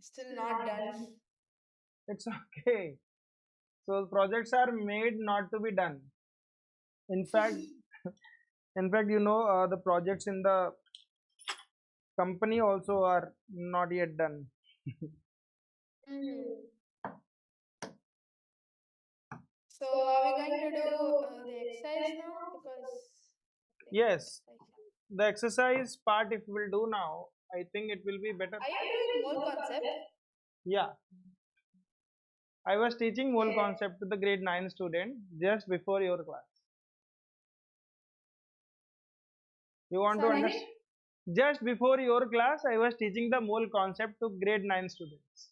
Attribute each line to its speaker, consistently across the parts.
Speaker 1: Still not done.
Speaker 2: It's okay. So projects are made not to be done. In fact, the projects in the company also are not yet done.
Speaker 1: Hmm. So are we going to do the exercise now? Because I think
Speaker 2: Yes,
Speaker 1: like,
Speaker 2: the exercise part if we'll do now, I think it will be better.
Speaker 1: are you doing mole concept?
Speaker 2: Yeah, I was teaching whole
Speaker 1: Okay.
Speaker 2: concept to the grade 9 student just before your class. You want to
Speaker 1: Sorry?
Speaker 2: understand? Just before your class, I was teaching the mole concept to grade 9 students.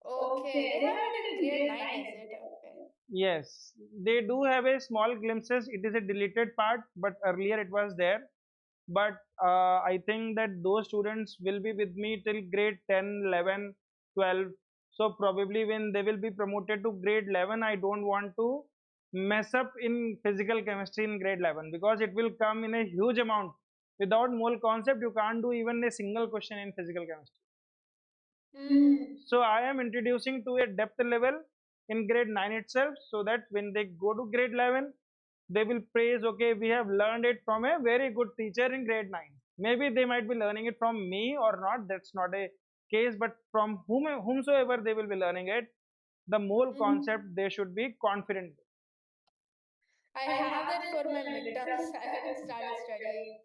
Speaker 1: Okay, they have it in grade 9, is it? Okay.
Speaker 2: Yes, they do have a small glimpses. It is a deleted part, but earlier it was there. But I think that those students will be with me till grade 10, 11, 12. So probably when they will be promoted to grade 11, I don't want to mess up in physical chemistry in grade 11 because it will come in a huge amount. Without mole concept, you can't do even a single question in physical chemistry.
Speaker 1: Hmm.
Speaker 2: So I am introducing to a depth level in grade 9 itself so that when they go to grade 11, they will praise, okay, we have learned it from a very good teacher in grade 9. Maybe they might be learning it from me or not, that's not a case, but from whomsoever they will be learning it, the mole
Speaker 1: Hmm.
Speaker 2: concept they should be confident.
Speaker 1: I have that for my midterms. I haven't started studying.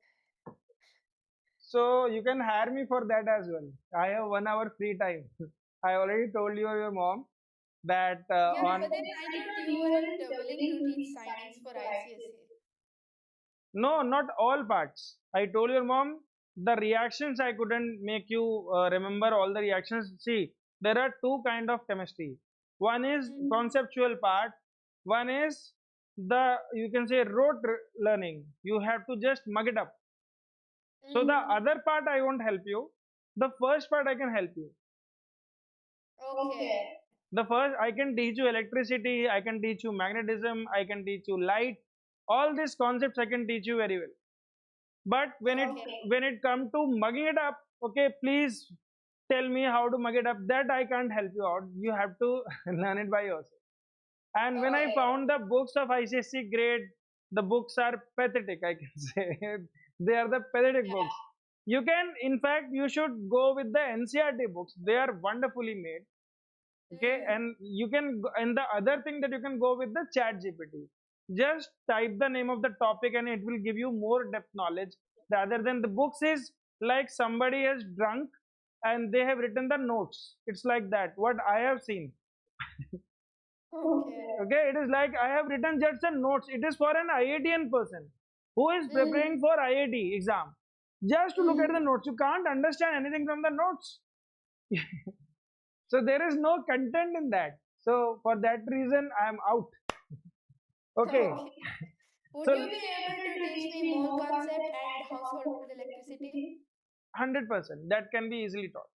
Speaker 2: So you can hire me for that as well. I have 1 hour free time. I already told your mom that
Speaker 1: Yeah,
Speaker 2: on
Speaker 1: but then I thought you weren't willing to teach science for ICSE.
Speaker 2: no, not all parts. I told your mom the reactions I couldn't make you remember all the reactions. See, there are two kind of chemistry. One is
Speaker 1: Hmm.
Speaker 2: conceptual part. One is the you can say learning. You have to just mug it up. So the
Speaker 1: Hmm.
Speaker 2: other part I won't help you. The first part I can help you.
Speaker 1: Okay.
Speaker 2: The first I can teach you electricity. I can teach you magnetism. I can teach you light. All these concepts I can teach you very well. But
Speaker 1: Okay.
Speaker 2: when it come to mugging it up, okay, please tell me how to mug it up. That I can't help you out. You have to learn it by yourself. And when I
Speaker 1: Okay.
Speaker 2: found the books of ICSE grade, the books are pathetic, I can say. They are the pathetic
Speaker 1: Yeah.
Speaker 2: books. You can, in fact, you should go with the NCRT books. They are wonderfully made. Okay,
Speaker 1: Hmm.
Speaker 2: and and the other thing that you can go with the chat gpt, just type the name of the topic and it will give you more depth knowledge rather than the books is like somebody has drunk and they have written the notes. It's like that what I have seen.
Speaker 1: Okay.
Speaker 2: Okay, it is like I have written just the notes. It is for an IITN person who is
Speaker 1: Hmm.
Speaker 2: preparing for IIT exam. Just to look at the
Speaker 1: Hmm.
Speaker 2: notes, you can't understand anything from the notes. So there is no content in that. So for that reason, I am out. Okay.
Speaker 1: Okay. Would
Speaker 2: So
Speaker 1: you be able to teach me mole concept and household electricity?
Speaker 2: 100% that can be easily taught.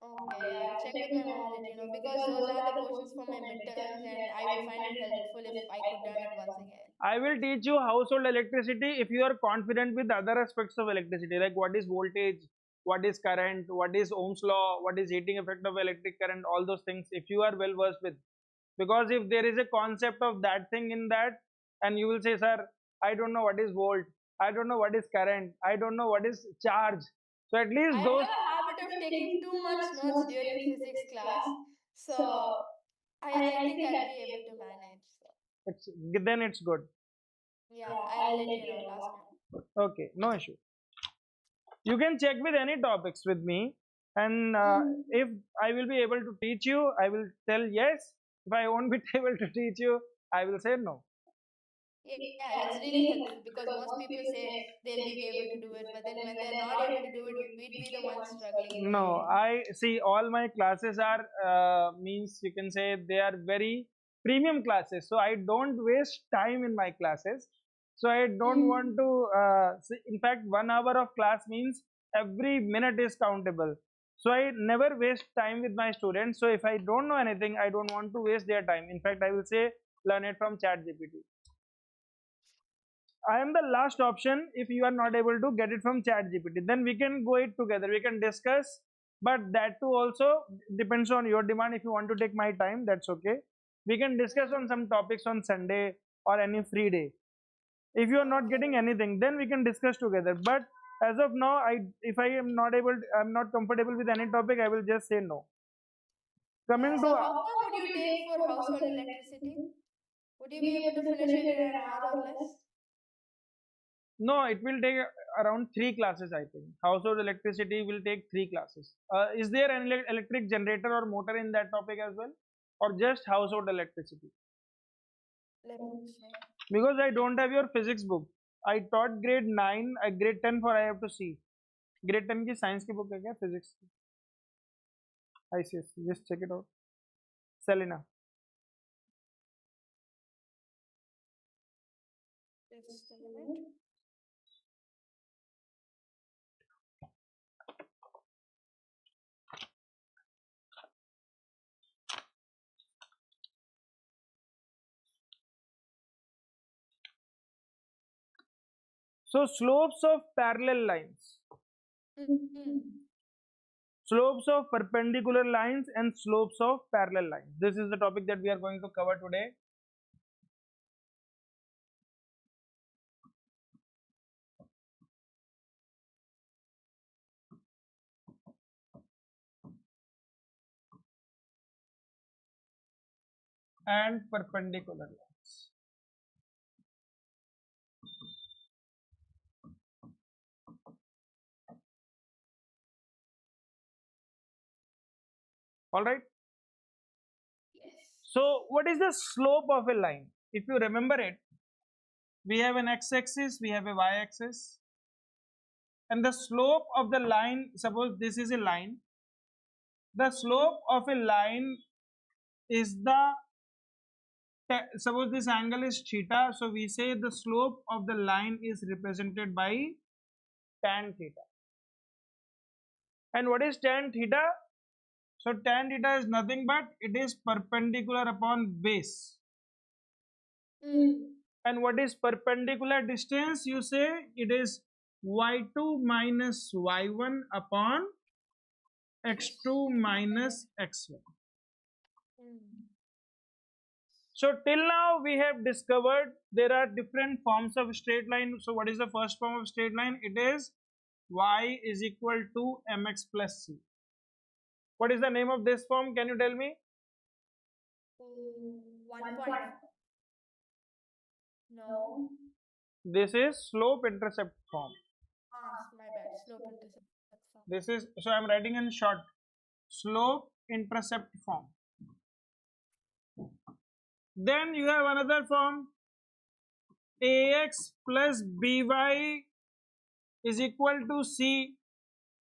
Speaker 1: Okay, yeah, I'll check with my mom, let you know, because those are the portions for my midterms, and I would find it helpful if I could learn it once again.
Speaker 2: I will teach you household electricity if you are confident with other aspects of electricity, like what is voltage, what is current, what is Ohm's law, what is heating effect of electric current, all those things. If you are well versed with, because if there is a concept of that thing in that, and you will say, "Sir, I don't know what is volt, I don't know what is current, I don't know what is charge." So at
Speaker 1: I
Speaker 2: least
Speaker 1: have
Speaker 2: those.
Speaker 1: a habit of taking too much notes during physics class, so I think I'll be able to manage. So
Speaker 2: It's then it's good.
Speaker 1: yeah, I'll let you know last time.
Speaker 2: Okay, no issue. You can check with any topics with me, and
Speaker 1: Mm.
Speaker 2: if I will be able to teach you, I will tell yes. If I won't be able to teach you, I will say no.
Speaker 1: Yeah, it's really helpful because most people say they'll be able to do it, but then when they're not able to do it, we'd be the ones struggling in the
Speaker 2: No,
Speaker 1: end.
Speaker 2: I see all my classes are means you can say they are very premium classes. So I don't waste time in my classes. So I don't
Speaker 1: Mm.
Speaker 2: want to. See, in fact, 1 hour of class means every minute is countable. So I never waste time with my students. So if I don't know anything, I don't want to waste their time. In fact, I will say learn it from ChatGPT. I am the last option if you are not able to get it from ChatGPT. Then we can go it together. We can discuss but that too also depends on your demand. If you want to take my time, that's okay. We can discuss on
Speaker 1: Mm.
Speaker 2: some topics on Sunday or any free day. If you are not
Speaker 1: Okay.
Speaker 2: getting anything, then we can discuss together. But as of now, if I am not able I'm not comfortable with any topic, I will just say no.
Speaker 1: Yeah.
Speaker 2: Coming to
Speaker 1: So how long would you take for household electricity? Would you be able to finish it in an hour or less?
Speaker 2: no, it will take around three classes. I think household electricity will take three classes. Is there an electric generator or motor in that topic as well, or just household electricity?
Speaker 1: Let me check.
Speaker 2: Because I don't have your physics book. I taught grade 9, grade 10 for I have to see. Grade 10 की science की book है क्या physics की? ICSE, just check it out. Selena.
Speaker 1: Just a minute.
Speaker 2: So slopes of parallel lines,
Speaker 1: Mm.
Speaker 2: slopes of perpendicular lines, and slopes of parallel lines. This is the topic that we are going to cover today. And perpendicular lines. All right.
Speaker 1: Yes.
Speaker 2: So what is the slope of a line? If you remember it, we have an x-axis, we have a y-axis, and the slope of the line. Suppose this is a line. The
Speaker 1: Mm.
Speaker 2: slope of a line is the suppose this angle is theta, so we say the slope of the line is represented by tan theta. And what is tan theta? So tan theta is nothing but it is perpendicular upon base.
Speaker 1: Mm.
Speaker 2: And what is perpendicular distance? You say it is y2 minus y1 upon
Speaker 1: Yes.
Speaker 2: x2 minus x1.
Speaker 1: Mm.
Speaker 2: So till now we have discovered there are different forms of straight line. So what is the first form of straight line? It is y is equal to mx plus c. What is the name of this form? Can you tell me?
Speaker 1: 1.5. No.
Speaker 2: This is slope intercept form.
Speaker 1: Ah, my bad. Slope intercept form.
Speaker 2: This is, so I am writing in short, slope intercept form. Then you have another form, ax plus by is equal to c,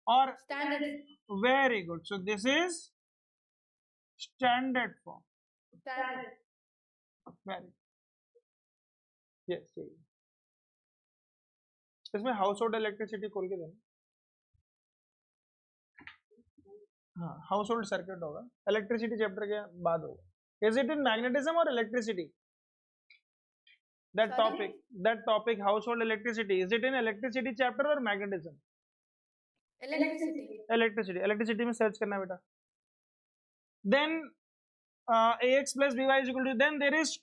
Speaker 2: or
Speaker 1: Standard.
Speaker 2: very good. So this is standard form.
Speaker 1: Standard.
Speaker 2: Very yes, yes. इसमें house hold electricity खोल के देना. हाँ, house hold circuit होगा, electricity chapter के बाद होगा. Is it in magnetism और electricity?
Speaker 1: Sorry?
Speaker 2: That topic household electricity, is it in electricity chapter or magnetism?
Speaker 1: Electricity.
Speaker 2: Electricity में सर्च करना बेटा. Then ax plus by is equal to, then there is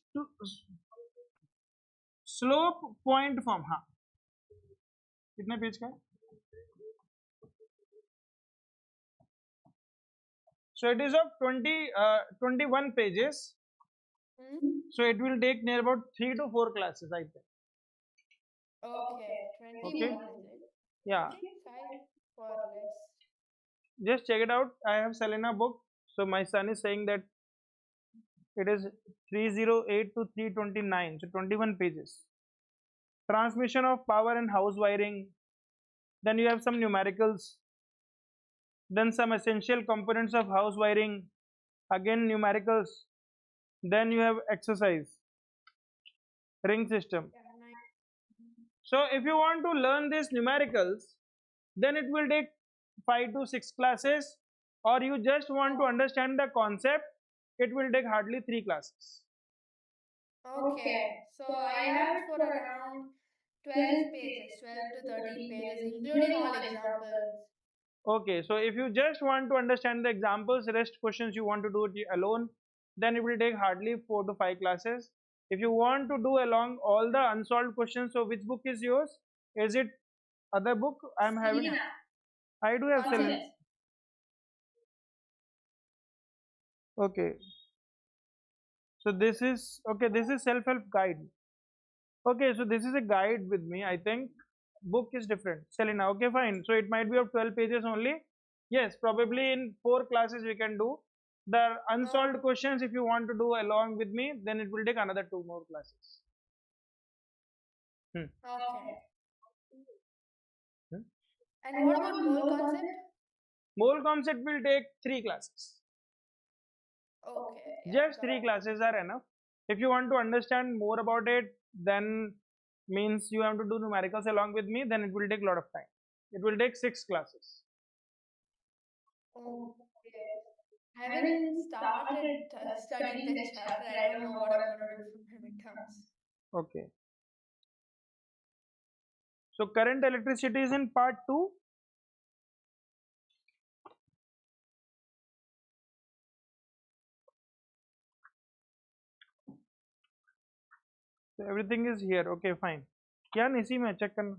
Speaker 2: slope point form. हाँ, कितने page का है? So it is of 21 pages.
Speaker 1: Mm?
Speaker 2: So it will take near about 3 to 4 classes, I think.
Speaker 1: Okay.
Speaker 2: Okay.
Speaker 1: 21 is it? I
Speaker 2: Yeah.
Speaker 1: think 5 or less.
Speaker 2: Just check it out. I have Selena book. So my son is saying that it is 308 to 329. So 21 pages. Transmission of power and house wiring. Then you have some numericals. Then some essential components of house wiring. Again numericals. Then you have exercise. Ring system.
Speaker 1: Yeah, 9.
Speaker 2: So if you want to learn these numericals, then it will take 5 to 6 classes, or you just want to understand the concept, it will take hardly 3 classes.
Speaker 1: Okay. So I have it for around 12 pages, 12 to 13 pages, including all examples.
Speaker 2: Okay, so if you just want to understand the examples, rest questions you want to do it alone, then it will take hardly 4 to 5 classes. If you want to do along all the unsolved questions, so which book is yours? Is it other book? I'm having.
Speaker 1: Selena
Speaker 2: I do have Selena.
Speaker 1: concepts.
Speaker 2: Okay, so this is okay. This is self-help guide. Okay, so this is a guide with me. I think book is different. Selena. Okay, fine. So it might be of 12 pages only. Yes, probably in 4 classes we can do. The unsolved
Speaker 1: Oh,
Speaker 2: questions, if you want to do along with me, then it will take another 2 more classes. Hmm.
Speaker 1: okay.
Speaker 2: Hmm.
Speaker 1: And what about mole concept?
Speaker 2: Mole concept will take 3 classes.
Speaker 1: Okay, yeah,
Speaker 2: Just
Speaker 1: got
Speaker 2: three
Speaker 1: it.
Speaker 2: classes are enough. If you want to understand more about it, then means you have to do numericals along with me, then it will take a lot of time. It will take 6 classes.
Speaker 1: Okay. I haven't started studying that chapter. I don't know what I'm going to do for my midterms.
Speaker 2: Okay. So current electricity is in part 2. So everything is here. Okay, fine. क्या नहीं इसी में check करना.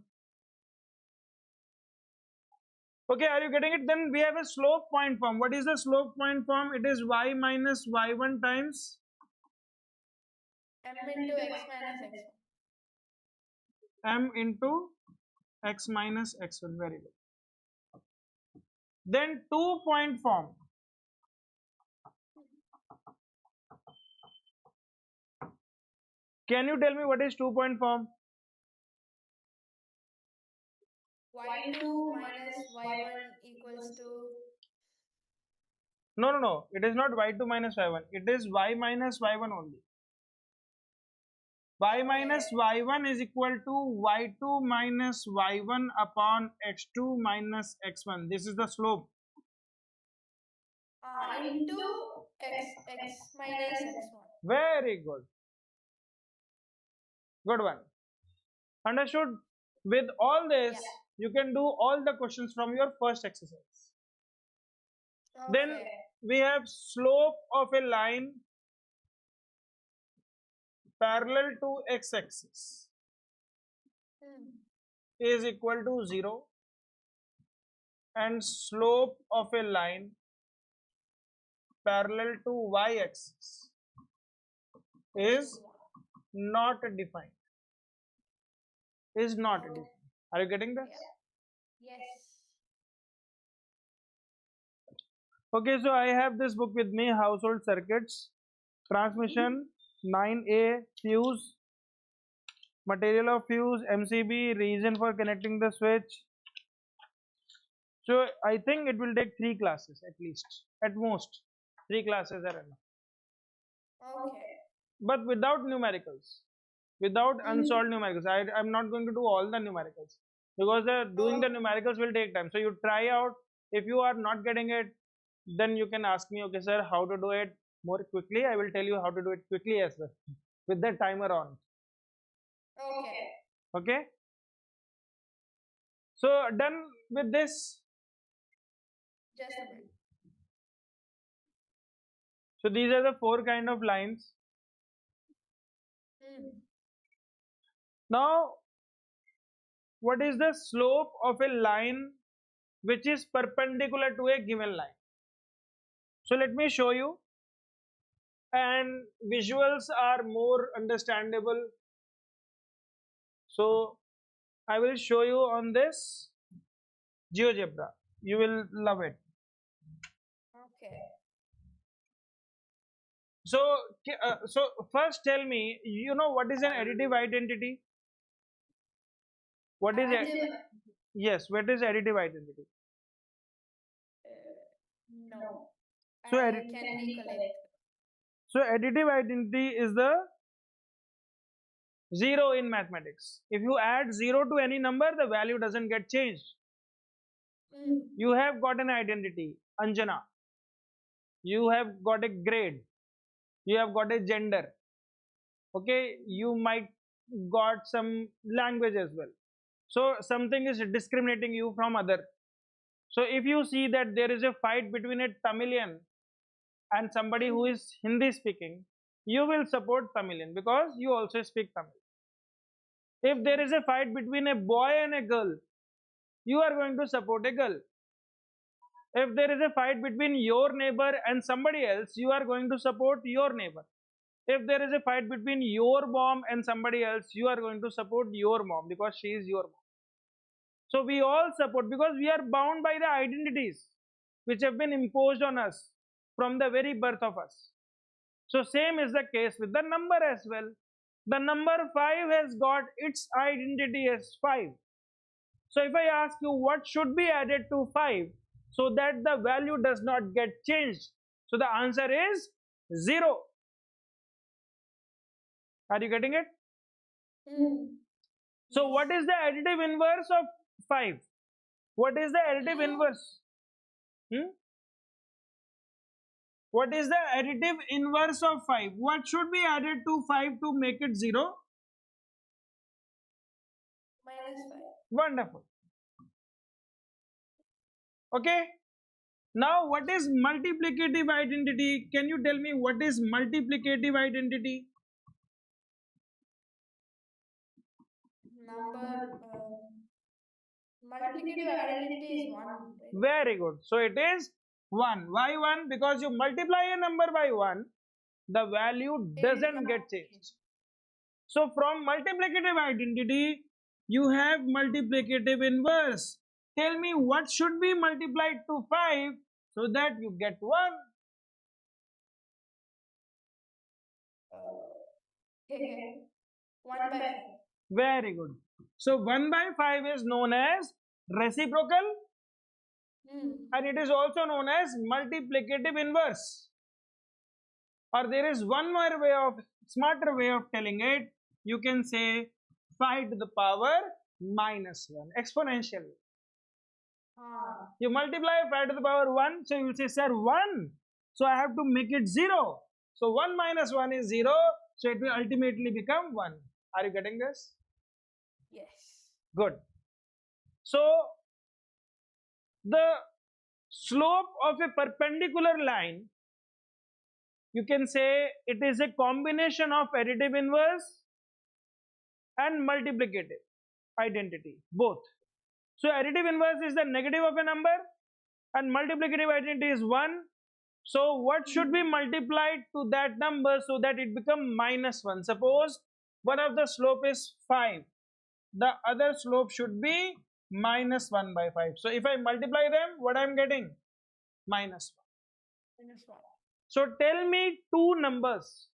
Speaker 2: Okay, are you getting it? Then we have a slope point form. What is the slope point form? It is y minus y1 times
Speaker 1: M into X minus X1.
Speaker 2: m into x minus x1. Very good. Then 2 point form. Can you tell me what is 2 point form?
Speaker 1: Y2 minus Y1 equals to.
Speaker 2: No, no, no. It is not y2 minus y1. It is y minus y1 only. Y minus
Speaker 1: Okay.
Speaker 2: y1 is equal to y2 minus y1 upon x2 minus x1. This is the slope.
Speaker 1: Into X minus X1.
Speaker 2: Very good. Good one. Understood? With all
Speaker 1: Yeah.
Speaker 2: this, you can do all the questions from your first exercise. Then
Speaker 1: Okay.
Speaker 2: we have slope of a line parallel to x-axis
Speaker 1: Hmm.
Speaker 2: is equal to 0, and slope of a line parallel to y-axis
Speaker 1: Equals to
Speaker 2: is
Speaker 1: 1.
Speaker 2: not defined. Is not
Speaker 1: Oh,
Speaker 2: defined. Are you getting this?
Speaker 1: yeah. Yes.
Speaker 2: Okay, so I have this book with me, Household Circuits, Transmission 9A, Fuse, Material of fuse, MCB, reason for connecting the switch. So I think it will take 3 classes at least, at most. 3 classes are enough.
Speaker 1: Okay.
Speaker 2: But without numericals, without
Speaker 1: Mm-hmm.
Speaker 2: unsolved numericals. I'm not going to do all the numericals because doing the
Speaker 1: Oh,
Speaker 2: numericals will take time. So you try out. If you are not getting it, then you can ask me, okay, sir, how to do it more quickly. I will tell you how to do it quickly as well with the timer on.
Speaker 1: okay.
Speaker 2: Okay. So done with this.
Speaker 1: Just a minute.
Speaker 2: So these are the 4 kind of lines.
Speaker 1: Mm.
Speaker 2: Now, what is the slope of a line which is perpendicular to a given line? So let me show you, and visuals are more understandable. So I will show you on this GeoGebra. You will love it.
Speaker 1: Okay.
Speaker 2: So, so first tell me, you know what is an additive identity? What is it?
Speaker 1: Additive.
Speaker 2: Yes, what is additive identity?
Speaker 1: No.
Speaker 2: So,
Speaker 1: I can recollect.
Speaker 2: so additive identity is the 0 in mathematics. If you add 0 to any number, the value doesn't get changed.
Speaker 1: Mm.
Speaker 2: You have got an identity, Anjana. You have got a grade. You have got a gender. Okay, you might got some language as well. So something is discriminating you from other. So if you see that there is a fight between a Tamilian and somebody who is Hindi speaking, you will support Tamilian because you also speak Tamil. If there is a fight between a boy and a girl, you are going to support a girl. If there is a fight between your neighbor and somebody else, you are going to support your neighbor. If there is a fight between your mom and somebody else, you are going to support your mom because she is your mom. So we all support because we are bound by the identities which have been imposed on us from the very birth of us. So same is the case with the number as well. The number 5 has got its identity as 5. So if I ask you what should be added to 5 so that the value does not get changed, so the answer is 0. Are you getting it?
Speaker 1: Mm.
Speaker 2: So
Speaker 1: Yes.
Speaker 2: what is the additive inverse of 5? What is the additive inverse? Hmm? What is the additive inverse of 5? What should be added to 5 to make it 0?
Speaker 1: -5.
Speaker 2: Wonderful. Okay. Now what is multiplicative identity? Can you tell me what is multiplicative identity?
Speaker 1: Number multiplicative identity is 1, right?
Speaker 2: Very good. So it is 1. Why 1? Because you multiply a number by 1, the value
Speaker 1: It
Speaker 2: doesn't get
Speaker 1: can't.
Speaker 2: changed. So from multiplicative identity, you have multiplicative inverse. Tell me what should be multiplied to 5 so that you get 1.
Speaker 1: Okay. 1/5.
Speaker 2: Very good. So 1 by 5 is known as reciprocal
Speaker 1: Mm.
Speaker 2: and it is also known as multiplicative inverse. Or there is one more way of smarter way of telling it. You can say 5 to the power -1 exponentially.
Speaker 1: Ah.
Speaker 2: You multiply 5 to the power 1, so you will say, sir, 1. So I have to make it 0. So 1 minus 1 is 0, so it will ultimately become 1. Are you getting this?
Speaker 1: Yes.
Speaker 2: Good. So the slope of a perpendicular line, you can say it is a combination of additive inverse and multiplicative identity, both. So additive inverse is the negative of a number and multiplicative identity is 1. So what should be multiplied to that number so that it become -1? Suppose one of the slope is 5. The other slope should be -1 by 5. So if I multiply them, what I am getting? -1.
Speaker 1: -1.
Speaker 2: So tell me two numbers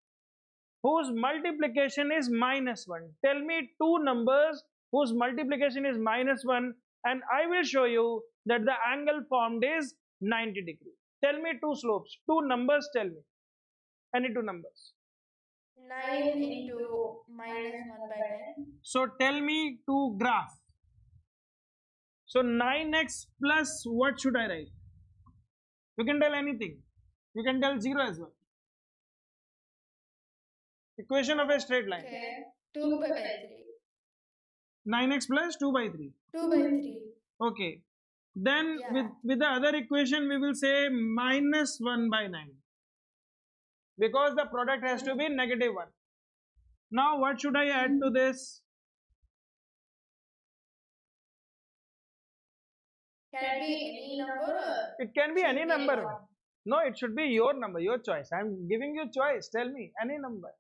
Speaker 2: whose multiplication is -1. Tell me two numbers whose multiplication is -1 and I will show you that the angle formed is 90 degrees. Tell me two slopes, two numbers, tell me. Any two numbers.
Speaker 1: 9 into -1/10.
Speaker 2: So tell me two graph. So 9x plus what should I write? You can tell anything. You can tell 0 as well. Equation of a straight line.
Speaker 1: Okay. 2/3.
Speaker 2: 9x plus 2 by 3.
Speaker 1: 2/3.
Speaker 2: Okay. Then
Speaker 1: Yeah.
Speaker 2: with the other equation we will say -1 by 9 because the product has to be -1. Now what should I add to this?
Speaker 1: Can it be any number or
Speaker 2: It can be
Speaker 1: should
Speaker 2: any
Speaker 1: it be any
Speaker 2: number.
Speaker 1: one?
Speaker 2: No, it should be your number, your choice. I am giving you choice. Tell me any number.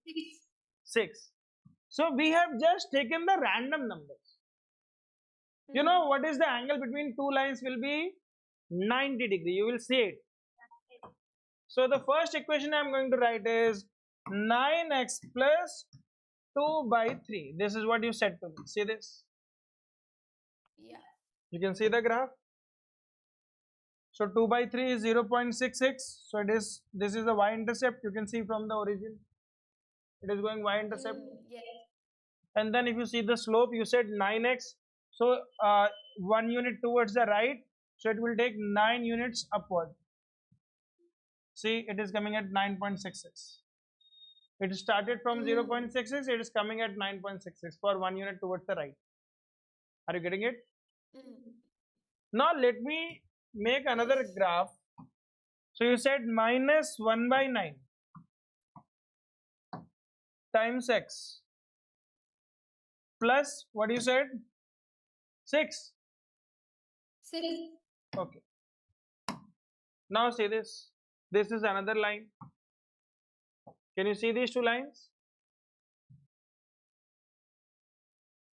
Speaker 1: 6.
Speaker 2: 6. So we have just taken the random numbers. You know what is the angle between two lines will be 90 degree. You will see it. So the first equation I am going to write is 9x plus 2 by 3. This is what you said to me. See this?
Speaker 1: Yeah.
Speaker 2: You can see the graph. So 2 by 3 is 0.66. So this is the y-intercept. You can see from the origin. It is going y-intercept.
Speaker 1: Yes.
Speaker 2: And then if you see the slope, you said 9x. So 1 unit towards the right. So it will take 9 units upward. See, it is coming at 9.66. It started from 0.66. It is coming at 9.66 for 1 unit towards the right. Are you getting it? Now let me make another
Speaker 1: Yes.
Speaker 2: graph. So you said minus 1 by 9 times x plus what you said 6.
Speaker 1: 6.
Speaker 2: Okay. Now see this. This is another line. Can you see these two lines?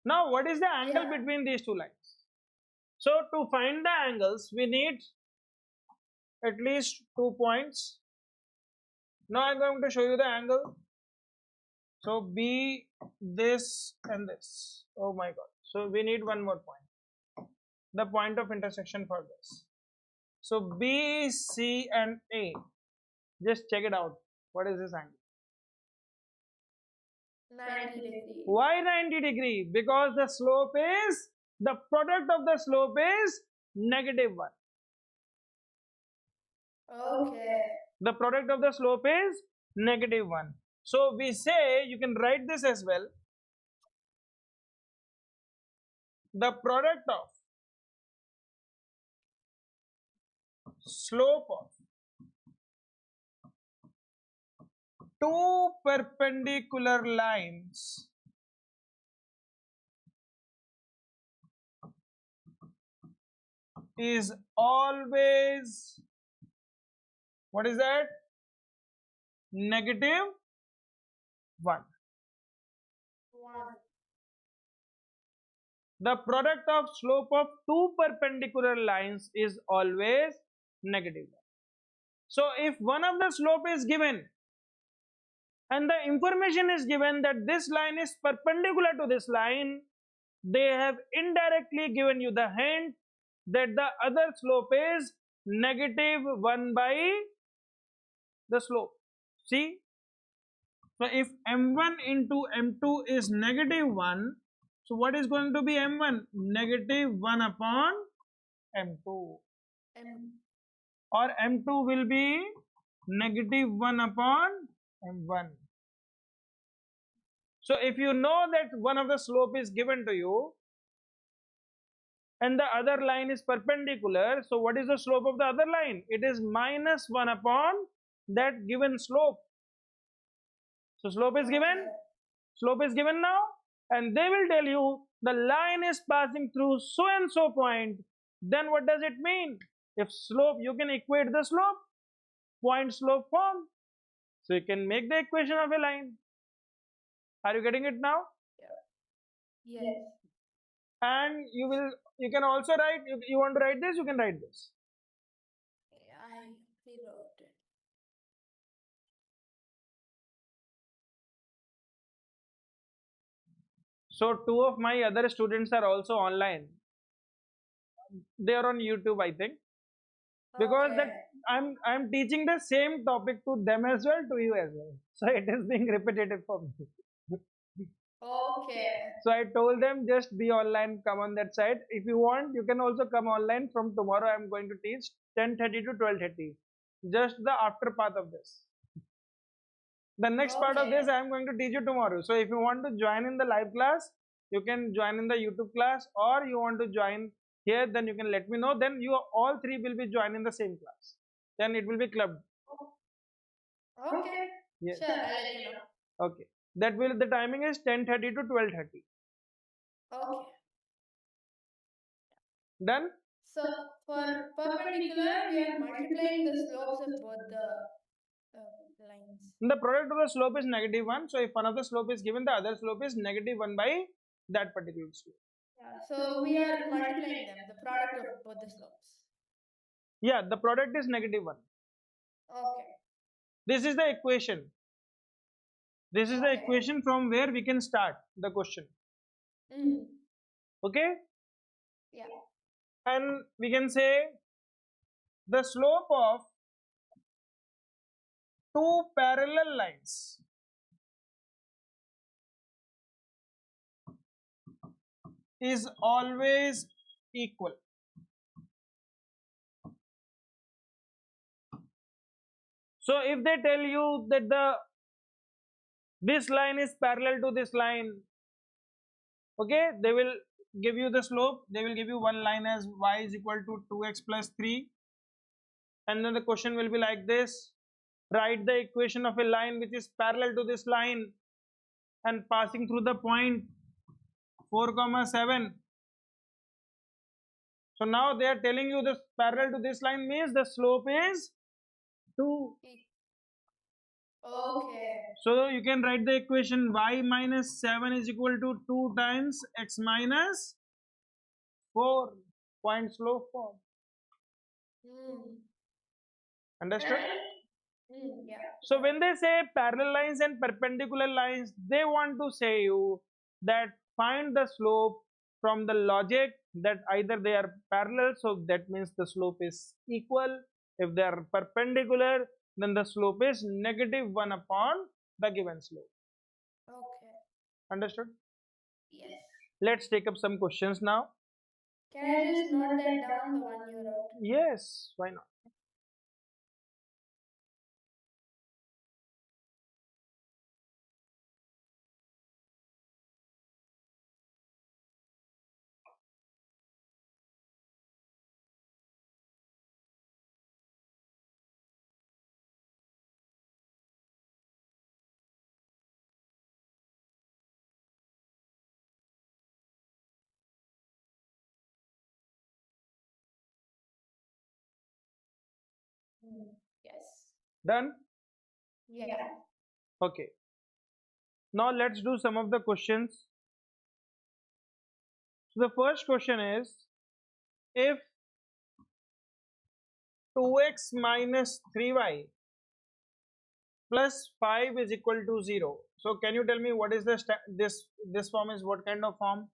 Speaker 2: Now what is the angle
Speaker 1: Yeah.
Speaker 2: between these two lines? So to find the angles we need at least 2 points. Now I'm going to show you the angle. So B, this and this. Oh my god. So we need one more point. The point of intersection for this. So B, C and A. Just check it out. What is this angle?
Speaker 1: 90 degree.
Speaker 2: Why 90 degree? Because the product of the slope is -1.
Speaker 1: Okay.
Speaker 2: The product of the slope is -1. So we say, you can write this as well. The product of slope of two perpendicular lines is always, what is that? -1.
Speaker 1: 1.
Speaker 2: The product of slope of two perpendicular lines is always -1. So if one of the slope is given and the information is given that this line is perpendicular to this line, they have indirectly given you the hint that the other slope is -1 by the slope. See, so if m1 into m2 is -1, so what is going to be m1? -1 upon m2,
Speaker 1: M.
Speaker 2: or m2 will be -1 upon m1. So if you know that one of the slope is given to you and the other line is perpendicular, so what is the slope of the other line? It is -1 upon that given slope. So slope is given,
Speaker 1: Okay.
Speaker 2: slope is given now, and they will tell you the line is passing through so and so point. Then what does it mean? If slope, you can equate the slope, point slope form. So you can make the equation of a line. Are you getting it now?
Speaker 1: Yeah. Yes.
Speaker 2: And you can also write, you want to write this, you can write this.
Speaker 1: I rewrote it.
Speaker 2: So two of my other students are also online. They are on YouTube, I think, because that
Speaker 1: Okay.
Speaker 2: I'm teaching the same topic to them as well, to you as well. So it is being repetitive for me.
Speaker 1: Okay.
Speaker 2: So I told them just be online, come on that side. If you want, you can also come online from tomorrow. I'm going to teach 10:30 to 12:30. Just the after part of this. The next part of this
Speaker 1: Okay.
Speaker 2: I am going to teach you tomorrow. So if you want to join in the live class, you can join in the YouTube class, or you want to join here, then you can let me know. Then you all three will be joining the same class. Then it will be clubbed.
Speaker 1: Okay.
Speaker 2: Yes.
Speaker 1: Sure, I'll let you know.
Speaker 2: Okay. That will, the timing is 10:30 to 12:30.
Speaker 1: Okay.
Speaker 2: Done?
Speaker 1: So for perpendicular, we are multiplying the slopes of both the lines.
Speaker 2: The product of the slope is -1. So if one of the slope is given, the other slope is -1 by that particular slope.
Speaker 1: Yeah. So we are multiplying them, the product of both the slopes.
Speaker 2: Yeah, the product is -1.
Speaker 1: Okay.
Speaker 2: This is the equation. This is the
Speaker 1: Okay.
Speaker 2: equation from where we can start the question.
Speaker 1: Mm.
Speaker 2: Okay?
Speaker 1: Yeah.
Speaker 2: And we can say the slope of two parallel lines is always equal. So if they tell you that this line is parallel to this line, okay, they will give you the slope, they will give you one line as y is equal to 2x plus 3, and then the question will be like this: write the equation of a line which is parallel to this line and passing through the point 4 comma 7. So now they are telling you this parallel to this line means the slope is 2.
Speaker 1: Okay.
Speaker 2: So you can write the equation y minus 7 is equal to 2 times x minus 4, point slope form.
Speaker 1: Hmm.
Speaker 2: Understood?
Speaker 1: Yeah.
Speaker 2: So when they say parallel lines and perpendicular lines, they want to say you that find the slope from the logic that either they are parallel, so that means the slope is equal. If they are perpendicular, then the slope is negative 1 upon the given slope.
Speaker 1: Okay.
Speaker 2: Understood?
Speaker 1: Yes.
Speaker 2: Let's take up some questions now.
Speaker 1: Can I just note that down, the one you wrote?
Speaker 2: Yes, why not?
Speaker 1: Yes.
Speaker 2: Done?
Speaker 1: Yeah.
Speaker 2: Okay. Now let's do some of the questions. So the first question is, if 2x minus 3y plus 5 is equal to 0. So can you tell me what is the this form is what kind of form?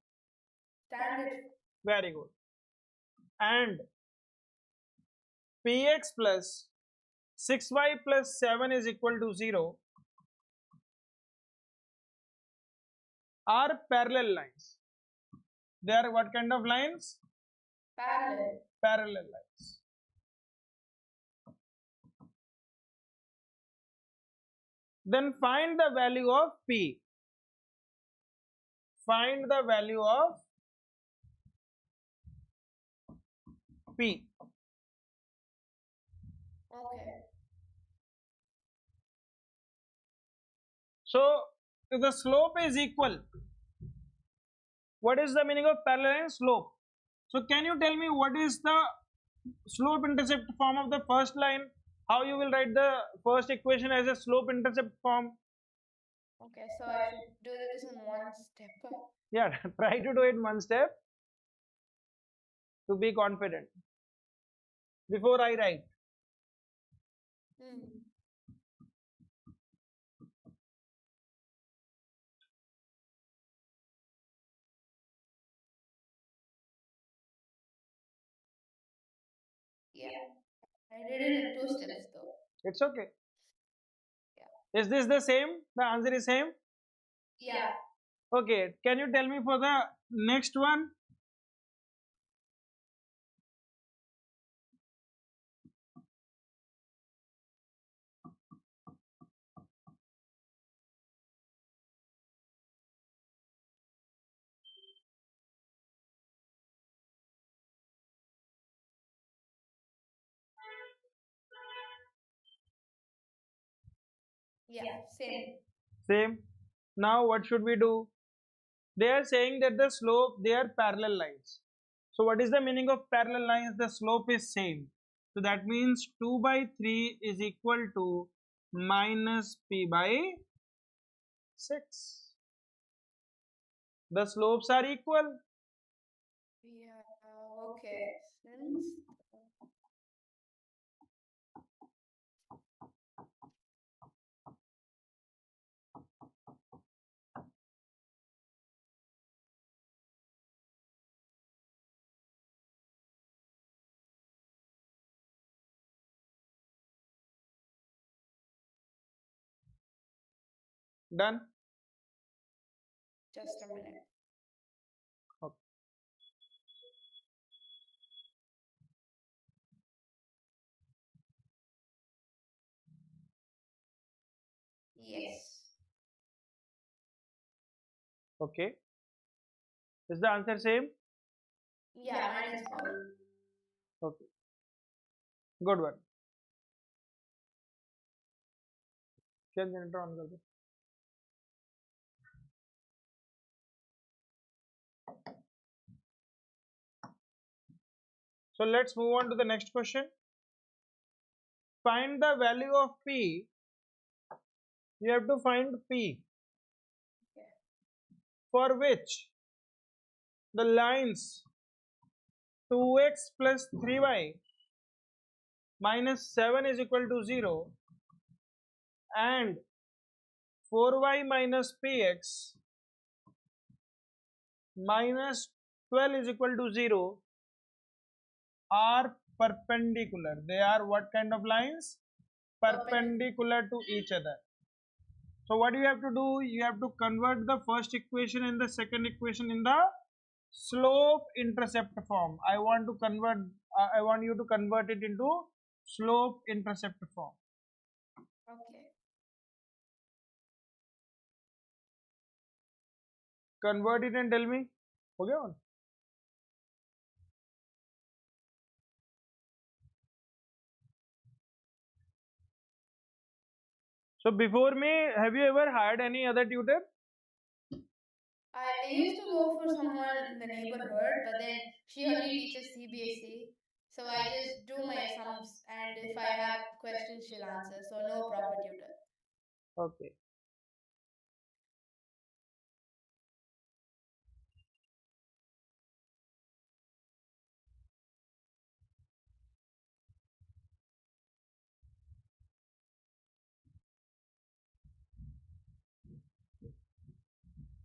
Speaker 1: Standard.
Speaker 2: Very good. And px plus 6y plus 7 is equal to 0 are parallel lines. They are what kind of lines?
Speaker 1: Parallel.
Speaker 2: Parallel lines. Then find the value of p. Find the value of p.
Speaker 1: Okay.
Speaker 2: So if the slope is equal, what is the meaning of parallel line? Slope. So can you tell me what is the slope intercept form of the first line? How you will write the first equation as a slope intercept form?
Speaker 1: Okay, so I should do this in one step.
Speaker 2: Yeah, try to do it one step to be confident before I write.
Speaker 1: Hmm. Yeah. I did it in two steps though.
Speaker 2: It's okay.
Speaker 1: Yeah.
Speaker 2: Is this the same? The answer is same?
Speaker 1: Yeah.
Speaker 2: Okay, can you tell me for the next one?
Speaker 1: Yeah. Same.
Speaker 2: Same. Now what should we do? They are saying that the slope, they are parallel lines. So what is the meaning of parallel lines? The slope is same. So that means 2 by 3 is equal to minus p by 6. The slopes are equal.
Speaker 1: Yeah. Okay. Since
Speaker 2: Done?
Speaker 1: just a minute.
Speaker 2: Okay.
Speaker 1: Yes.
Speaker 2: Okay. Is the answer same?
Speaker 1: Yeah, mine is 4.
Speaker 2: Okay, good one. क्या generator on कर दो. So let's move on to the next question. Find the value of p. You have to find p
Speaker 1: Okay.
Speaker 2: for which the lines 2x plus 3y minus 7 is equal to 0 and 4y minus px minus 12 is equal to 0 are perpendicular. They are what kind of lines?
Speaker 1: Perpendicular.
Speaker 2: Perpendicular to each other. So what you have to do? You have to convert the first equation and the second equation in the slope intercept form. I want to convert. I want you to convert it into slope intercept form.
Speaker 1: Okay.
Speaker 2: Convert it and tell me. Okay. So before me, have you ever hired any other tutor?
Speaker 1: I used to go for someone in the neighborhood, but then she only teaches CBSE. So I just do my sums, and if I have questions, she'll answer. So no proper tutor.
Speaker 2: Okay.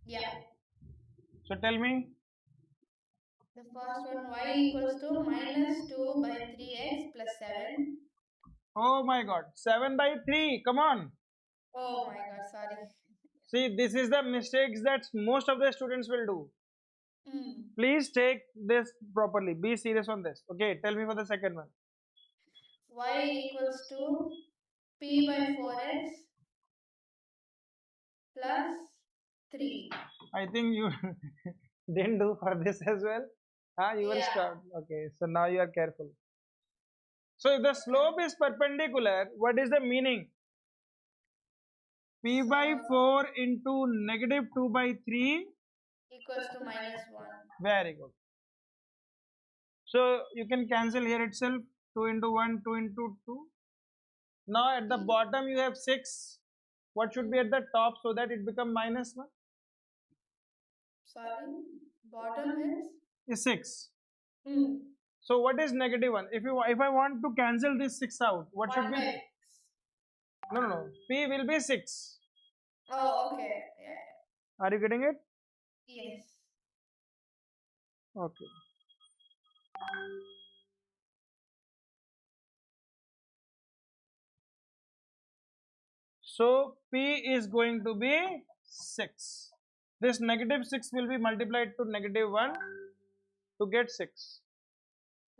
Speaker 1: Yeah.
Speaker 2: So tell me.
Speaker 1: The first one, y equals to minus 2 by 3x plus 7.
Speaker 2: Oh my God. 7 by 3. Come on.
Speaker 1: Oh my god, sorry.
Speaker 2: See, this is the mistakes that most of the students will do.
Speaker 1: Mm.
Speaker 2: Please take this properly. Be serious on this. Okay, tell me for the second one.
Speaker 1: Y equals to p by 4x plus 3.
Speaker 2: I think you didn't do for this as well. You were
Speaker 1: Yeah.
Speaker 2: start. Okay, so now you are careful. So if the
Speaker 1: Okay.
Speaker 2: slope is perpendicular, what is the meaning? P by
Speaker 1: So
Speaker 2: 4 into negative 2 by 3.
Speaker 1: equals to minus 1.
Speaker 2: Very good. So you can cancel here itself. 2 into 1, 2 into 2. Now at the
Speaker 1: P.
Speaker 2: bottom you have 6. What should be
Speaker 1: Mm.
Speaker 2: at the top so that it become minus 1?
Speaker 1: Sorry. Bottom
Speaker 2: Is 6.
Speaker 1: mm,
Speaker 2: So what is negative 1? If I want to cancel this 6 out, what should
Speaker 1: 1
Speaker 2: be?
Speaker 1: by x.
Speaker 2: No, no, no. P will be 6.
Speaker 1: Oh, okay. Yeah.
Speaker 2: Are you getting it?
Speaker 1: Yes.
Speaker 2: Okay. So P is going to be 6. This negative 6 will be multiplied to negative 1 to get 6.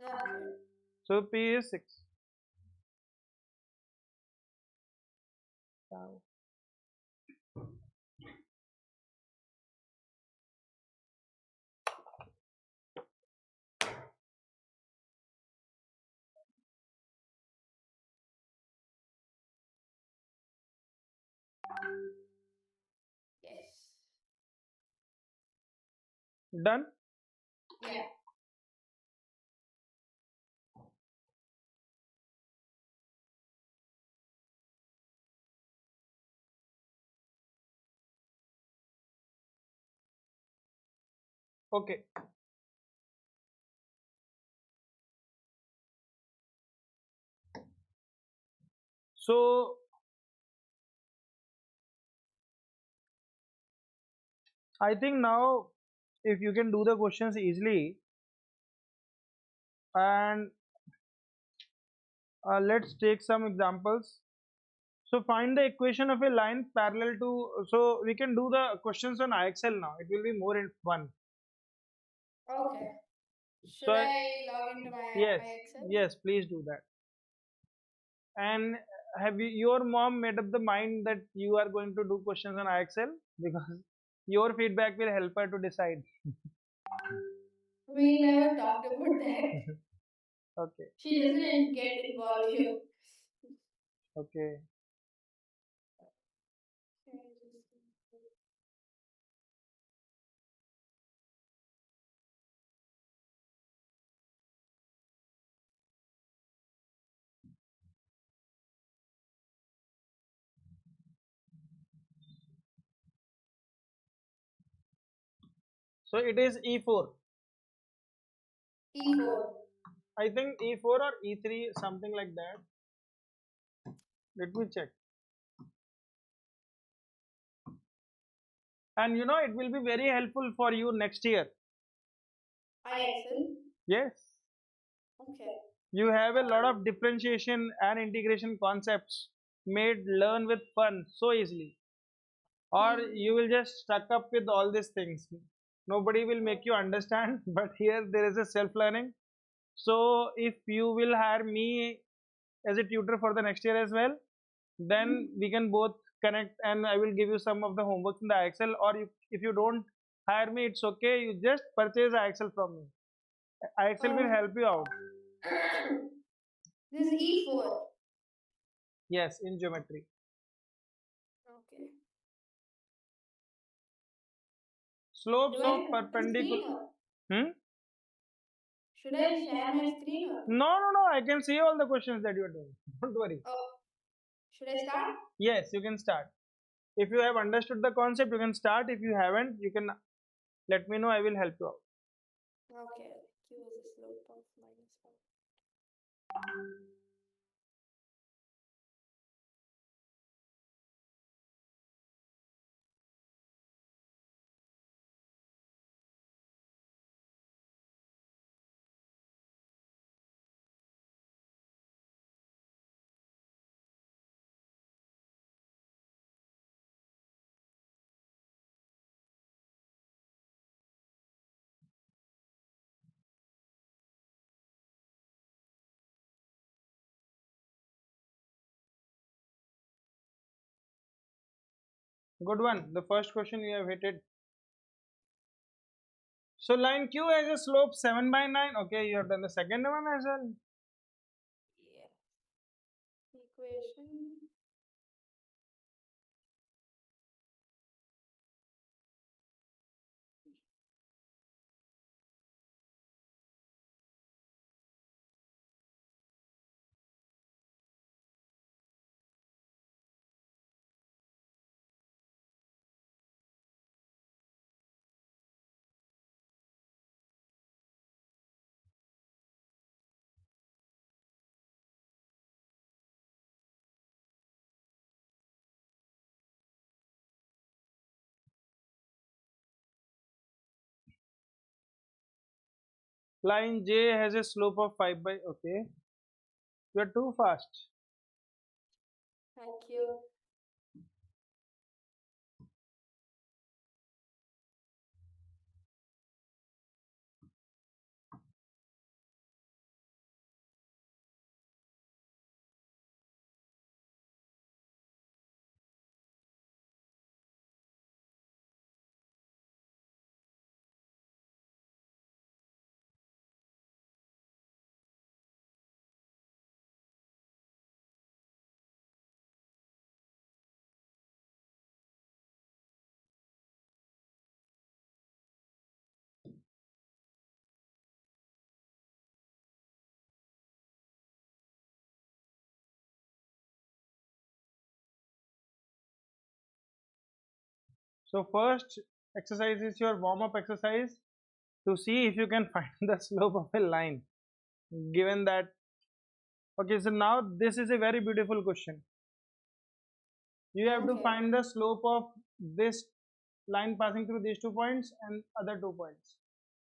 Speaker 1: Okay.
Speaker 2: So P is 6. Now,
Speaker 1: Yes.
Speaker 2: done?
Speaker 1: Yeah.
Speaker 2: Okay. So I think now if you can do the questions easily and let's take some examples. So find the equation of a line parallel to, so we can do the questions on IXL now. It will be more in fun.
Speaker 1: Okay.
Speaker 2: So
Speaker 1: Should I log into my
Speaker 2: yes,
Speaker 1: IXL?
Speaker 2: yes, please do that. And have your mom made up the mind that you are going to do questions on IXL? Because your feedback will help her to decide.
Speaker 1: We never talked about that.
Speaker 2: Okay,
Speaker 1: She doesn't get involved here.
Speaker 2: okay. So it is E4.
Speaker 1: E4.
Speaker 2: I think E4 or E3, something like that. Let me check. And it will be very helpful for you next year.
Speaker 1: IXL.
Speaker 2: Yes.
Speaker 1: Okay.
Speaker 2: You have a lot of differentiation and integration concepts made learn with fun so easily. Or
Speaker 1: Hmm.
Speaker 2: you will just stuck up with all these things. Nobody will make you understand, but here there is a self learning. So if you will hire me as a tutor for the next year as well, then
Speaker 1: Hmm.
Speaker 2: we can both connect and I will give you some of the homeworks in the Excel. Or if you don't hire me, it's okay. You just purchase Excel from me. Excel will
Speaker 1: Oh.
Speaker 2: help you out.
Speaker 1: This is E4.
Speaker 2: Yes, in geometry.
Speaker 1: Okay. Do
Speaker 2: Slopes
Speaker 1: I
Speaker 2: of
Speaker 1: share the screen
Speaker 2: perpendicular.
Speaker 1: or
Speaker 2: Hmm?
Speaker 1: should I share my screen or?
Speaker 2: No, no, no. I can see all the questions that you are doing. Don't worry.
Speaker 1: Oh, should I start?
Speaker 2: Yes, you can start. If you have understood the concept, you can start. If you haven't, you can let me know. I will help you out.
Speaker 1: Okay. Q is the slope of -1.
Speaker 2: Good one. The first question you have hit it. So line Q has a slope 7 by 9. Okay, you have done the second one as well.
Speaker 1: Yeah. Equation.
Speaker 2: Line J has a slope of 5 by. Okay, you are too fast.
Speaker 1: Thank you.
Speaker 2: So first exercise is your warm up exercise to see if you can find the slope of a line. Given that, okay, so now this is a very beautiful question. You have to
Speaker 1: Okay.
Speaker 2: find the slope of this line passing through these 2 points and other 2 points.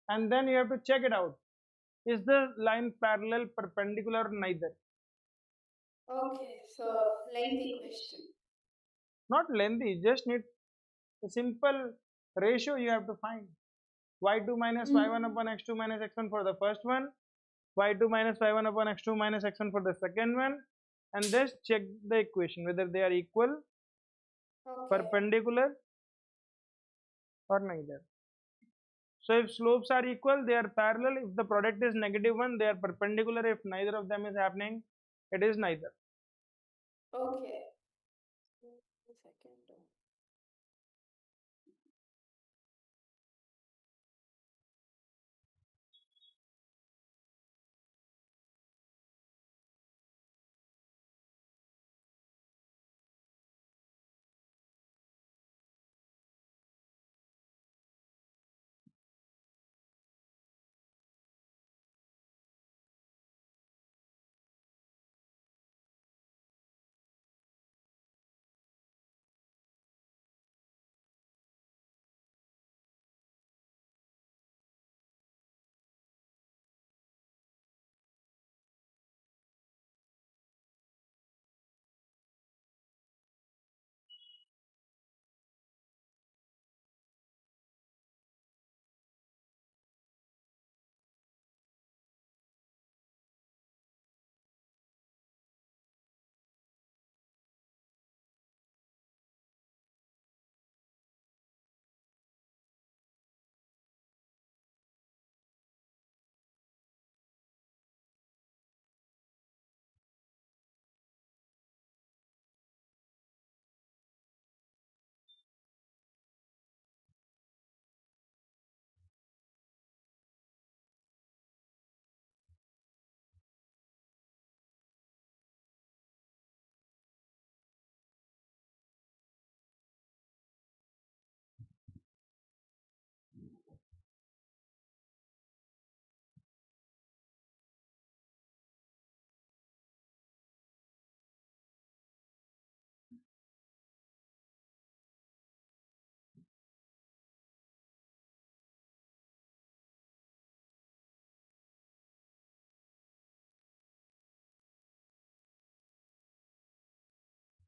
Speaker 2: And then you have to check it out. Is the line parallel, perpendicular, or neither?
Speaker 1: Okay. So lengthy question.
Speaker 2: Not lengthy, just need a simple ratio you have to find. Y2 minus
Speaker 1: Hmm.
Speaker 2: y1 upon x2 minus x1 for the first one, y2 minus y1 upon x2 minus x1 for the second one, and just check the equation whether they are equal,
Speaker 1: Okay.
Speaker 2: perpendicular, or neither. So if slopes are equal, they are parallel. If the product is -1, they are perpendicular. If neither of them is happening, it is neither.
Speaker 1: Okay.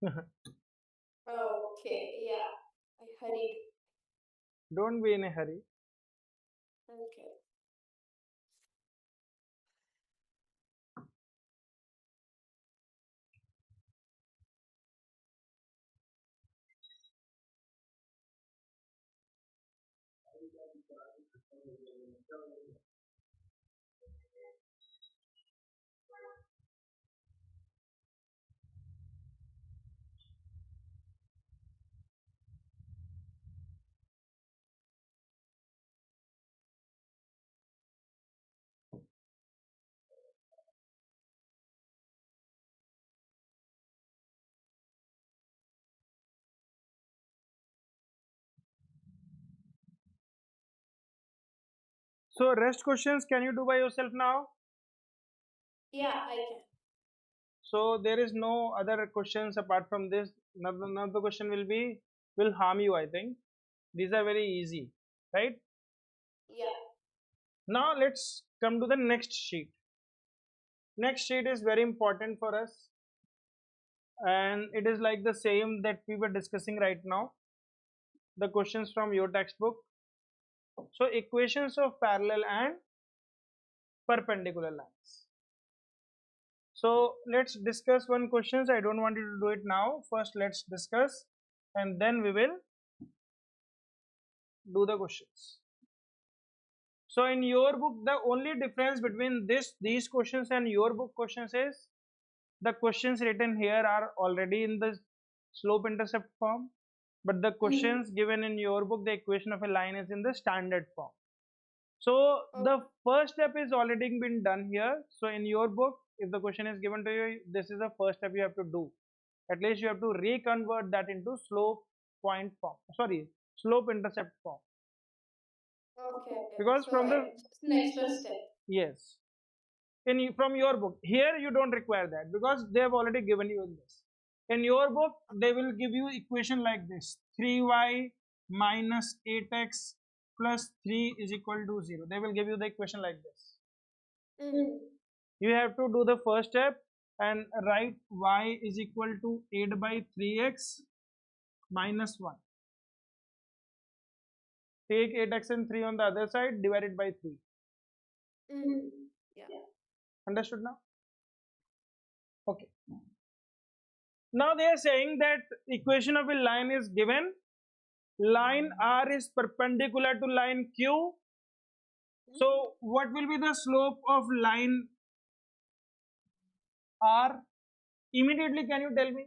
Speaker 1: A second. Okay, yeah. I hurried.
Speaker 2: Don't be in a hurry.
Speaker 1: Okay.
Speaker 2: So rest questions can you do by yourself now?
Speaker 1: Yeah, I can.
Speaker 2: So there is no other questions apart from this. None of the question will harm you. I think these are very easy, right?
Speaker 1: Yeah.
Speaker 2: Now let's come to the next sheet. Next sheet is very important for us, and it is like the same that we were discussing right now. The questions from your textbook. So equations of parallel and perpendicular lines. So let's discuss one questions. I don't want you to do it now. First, let's discuss, and then we will do the questions. So in your book, the only difference between these questions and your book questions is the questions written here are already in the slope intercept form, but the questions given in your book, the equation of a line is in the standard form. So the first step is already been done here. So in your book, if the question is given to you, this is the first step you have to do. At least you have to reconvert that into slope point form. Sorry, slope intercept form.
Speaker 1: Okay.
Speaker 2: Because
Speaker 1: So
Speaker 2: from the
Speaker 1: it's next first step.
Speaker 2: yes, from your book here you don't require that because they have already given you this. In your book they will give you equation like this: 3y minus 8x plus 3 is equal to 0. They will give you the equation like this.
Speaker 1: Mm.
Speaker 2: You have to do the first step and write y is equal to 8 by 3x minus 1. Take 8x and 3 on the other side, divide it by 3.
Speaker 1: Mm. Yeah.
Speaker 2: Understood now? Okay. Now they are saying that equation of a line is given. Line R is perpendicular to line Q So what will be the slope of line R? Immediately can you tell me?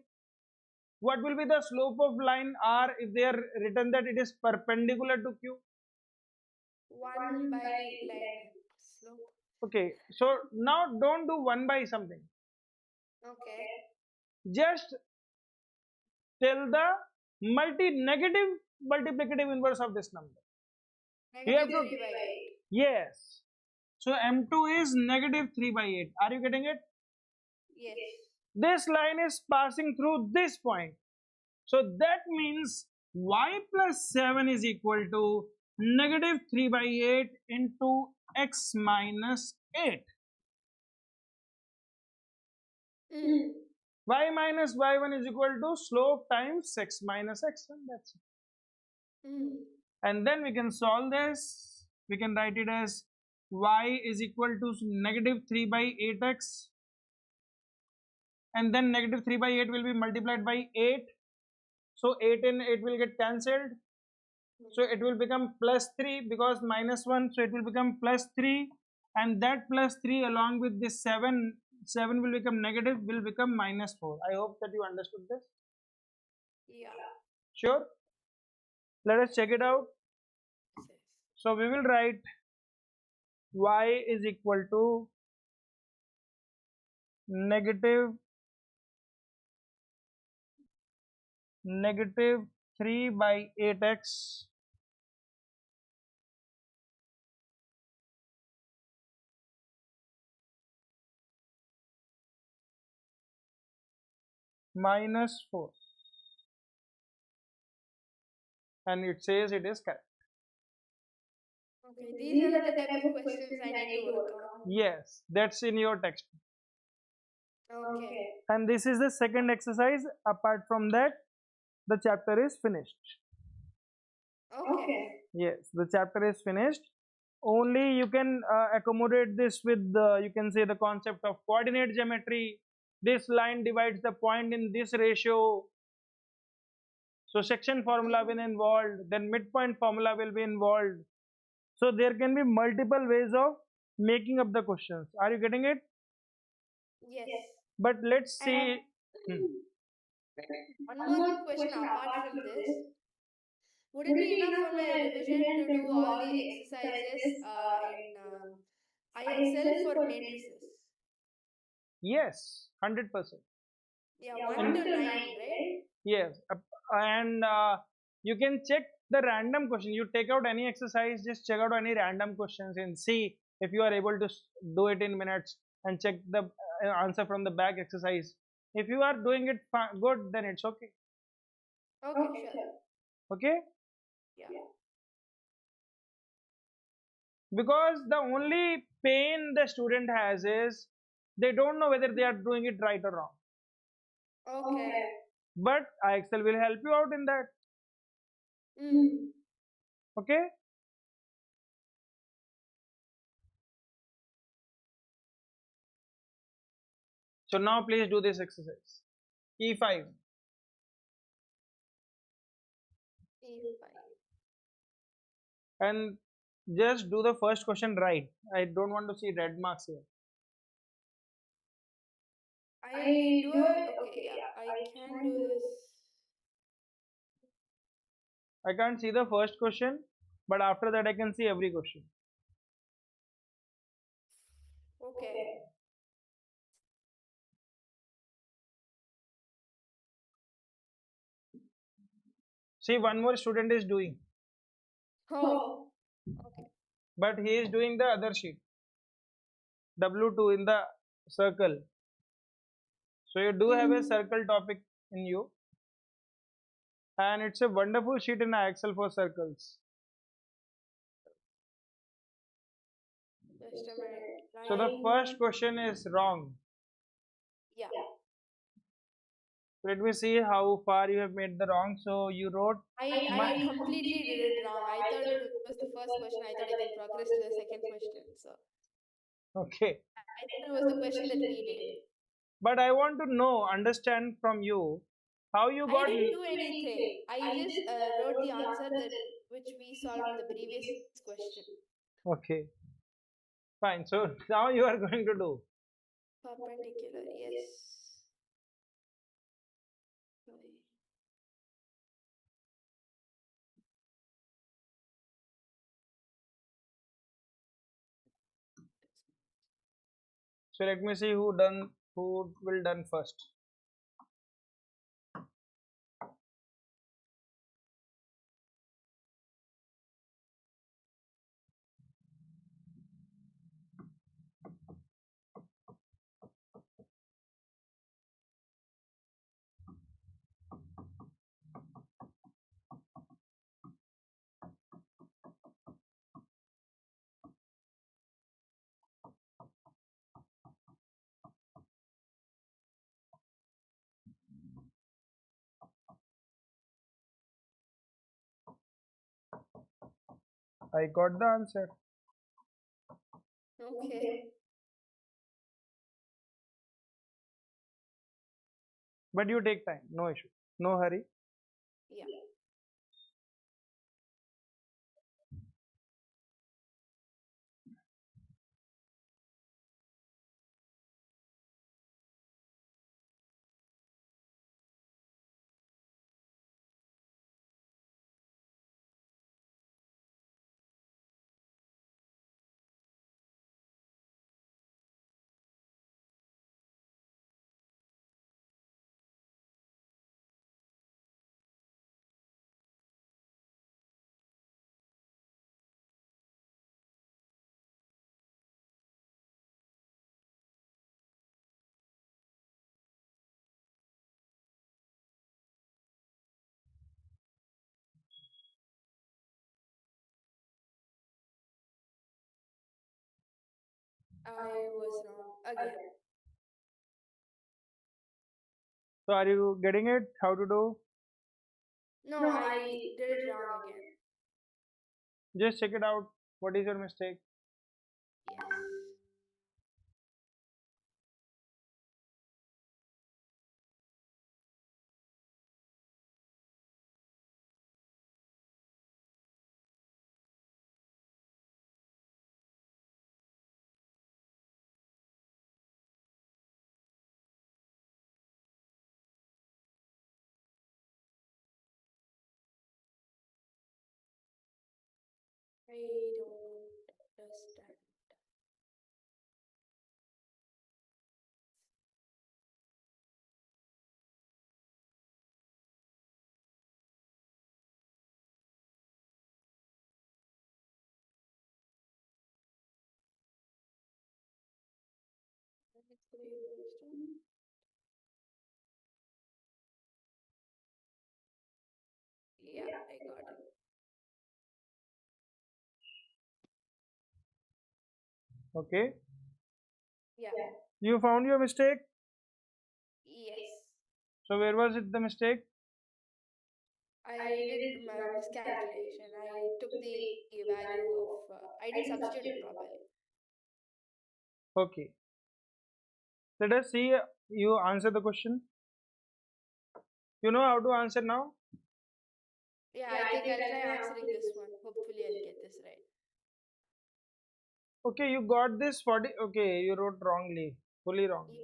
Speaker 2: What will be the slope of line R if they are written that it is perpendicular to Q?
Speaker 1: 1 by line slope.
Speaker 2: Okay, so now don't do 1 by something.
Speaker 1: Okay.
Speaker 2: Just tell the negative multiplicative inverse of this number. You have
Speaker 1: Negative
Speaker 2: to,
Speaker 1: 3 by 8.
Speaker 2: yes. So M2 is negative 3 by 8. Are you getting it?
Speaker 1: Yes.
Speaker 2: This line is passing through this point. So that means y plus 7 is equal to negative 3 by 8 into x minus 8.
Speaker 1: Mm.
Speaker 2: Y minus y1 is equal to slope times x minus x1. That's it.
Speaker 1: Mm.
Speaker 2: And then we can solve this. We can write it as y is equal to negative 3 by 8x, and then negative 3 by 8 will be multiplied by 8. So 8 and 8 will get cancelled. So it will become plus 3 because minus 1. So it will become plus 3. And that plus 3 along with this 7, 7 will become negative, will become minus 4. I hope that you understood this.
Speaker 1: Yeah.
Speaker 2: Sure? Let us check it out.
Speaker 1: Yes.
Speaker 2: So we will write y is equal to negative negative 3 by 8x minus 4, and it says it is correct.
Speaker 1: Okay, these are the type of questions I need to work on.
Speaker 2: Yes, that's in your text.
Speaker 1: Okay.
Speaker 2: And this is the second exercise. Apart from that, the chapter is finished.
Speaker 1: Okay.
Speaker 2: Yes, the chapter is finished. Only you can accommodate this with the, you can say, the concept of coordinate geometry. This line divides the point in this ratio. So section formula will be involved, then midpoint formula will be involved. So there can be multiple ways of making up the questions. Are you getting it?
Speaker 1: Yes.
Speaker 2: But let's
Speaker 1: And
Speaker 2: see. Hmm.
Speaker 1: one more question apart from this, would it be enough for my revision to do all the exercises in IXL for matrices?
Speaker 2: Yes, 100%.
Speaker 1: Yeah, 1 to 9, right?
Speaker 2: Yes, and you can check the random question. You take out any exercise, just check out any random questions and see if you are able to do it in minutes, and check the answer from the back exercise. If you are doing it good, then it's okay.
Speaker 1: Okay, sure.
Speaker 2: Okay,
Speaker 1: Yeah.
Speaker 2: because the only pain the student has is they don't know whether they are doing it right or wrong.
Speaker 1: Okay.
Speaker 2: But IXL will help you out in that.
Speaker 1: Mm.
Speaker 2: Okay. So now please do this exercise. E5.
Speaker 1: E5.
Speaker 2: And just do the first question right. I don't want to see red marks here.
Speaker 1: Okay, yeah, I can do this.
Speaker 2: I can't see the first question, but after that I can see every question.
Speaker 1: Okay.
Speaker 2: See, one more student is doing,
Speaker 1: Oh, okay.
Speaker 2: but he is doing the other sheet, W2 in the circle. So you do have a circle topic in you, and it's a wonderful sheet in Excel for circles.
Speaker 1: Just a minute.
Speaker 2: So the
Speaker 1: Line.
Speaker 2: first question is wrong.
Speaker 1: Yeah.
Speaker 2: Let me see how far you have made the wrong. So you wrote
Speaker 1: I completely did it wrong. I thought it was the first question. I thought I can progress to the second question. So
Speaker 2: okay.
Speaker 1: I thought it was the question that we did.
Speaker 2: But I want to know, understand from you how you
Speaker 1: I
Speaker 2: got.
Speaker 1: didn't do anything. I just wrote the answer that which we solved in the previous question.
Speaker 2: Okay. Fine. So now you are going to do.
Speaker 1: Perpendicular, yes.
Speaker 2: So let me see who will done first. I got the answer.
Speaker 1: Okay.
Speaker 2: But you take time. No issue. No hurry.
Speaker 1: Yeah. I was wrong again.
Speaker 2: So are you getting it? How to do?
Speaker 1: No, I did it wrong again.
Speaker 2: Just check it out. What is your mistake?
Speaker 1: Yes. I don't understand. Yeah, I got it.
Speaker 2: Okay.
Speaker 1: Yeah.
Speaker 2: You found your mistake.
Speaker 1: Yes.
Speaker 2: So where was it the mistake?
Speaker 1: I did miscalculation. I took the value of, I didn't substitute it properly.
Speaker 2: Okay. Let us see you answer the question. You know how to answer now?
Speaker 1: Yeah, I think I'll try answering this one. Hopefully, I'll get this right.
Speaker 2: Okay, you got this 40. Okay, you wrote wrongly. Fully wrong.
Speaker 1: Yeah.